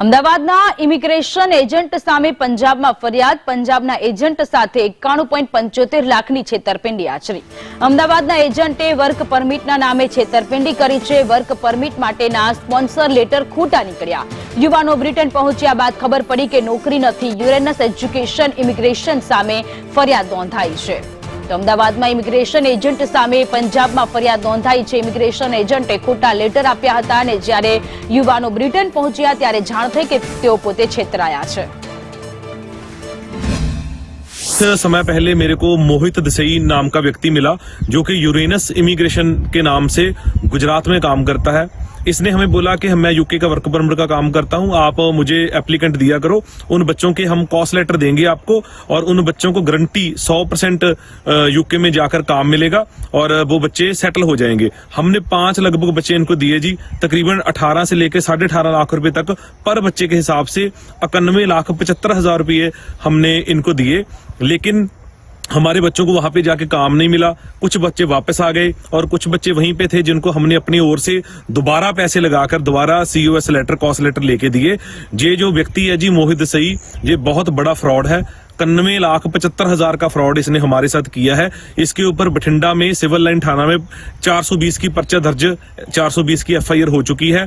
અમદાવાદના immigration agent સામે પંજાબમાં ફરિયાદ. પંજાબના એજન્ટ સાથે 91.75 લાખની છેતરપિંડી આચરી. અમદાવાદના એજન્ટે વર્ક પરમિટના નામે છેતરપિંડી કરી છે. વર્ક પરમિટ માટેના સ્પોન્સર લેટર ખોટા નીકળ્યા. યુવાનો બ્રિટન પહોંચ્યા બાદ ખબર પડી કે નોકરી નથી. યુરેનસ એજ્યુકેશન ઇમિગ્રેશન સામે ફરિયાદ નોંધાઈ છે. તો અમદાવાદમાં ઇમિગ્રેશન એજન્ટ સામે પંજાબમાં ફરિયાદ નોંધાઈ છે. ઇમિગ્રેશન એજન્ટે ખોટા લેટર આપ્યા હતા અને જ્યારે યુવાનો બ્રિટન પહોંચ્યા ત્યારે જાણ થઈ કે તેઓ પોતે છેતરાયા છે. समय पहले मेरे को मोहित देसाई नाम का व्यक्ति मिला जो कि यूरेनस इमिग्रेशन के नाम से गुजरात में काम करता है. इसने हमें बोला कि मैं यूके का वर्क परमिट का काम करता हूं, आप मुझे एप्लीकेंट दिया करो, उन बच्चों के हम कॉस्ट लेटर देंगे आपको और उन बच्चों को गारंटी 100% यूके में जाकर काम मिलेगा और वो बच्चे सेटल हो जाएंगे. हमने 5 लगभग बच्चे इनको दिए जी. तकरीबन 18 से लेकर 18.5 लाख रुपए तक पर बच्चे के हिसाब से 91,75,000 रुपये हमने इनको दिए. लेकिन हमारे बच्चों को वहां पे जाके काम नहीं मिला. कुछ बच्चे वापस आ गए और कुछ बच्चे वहीं पे थे जिनको हमने अपनी ओर से दोबारा पैसे लगाकर दोबारा COS लेटर कॉस्ट लेटर लेके दिए. ये जो व्यक्ति है जी मोहित देसाई, ये बहुत बड़ा फ्रॉड है. 91,75,000 का फ्रॉड इसने हमारे साथ किया है. इसके ऊपर बठिंडा में सिविल लाइन थाना में 420 की पर्चा दर्ज, 420 की FIR हो चुकी है.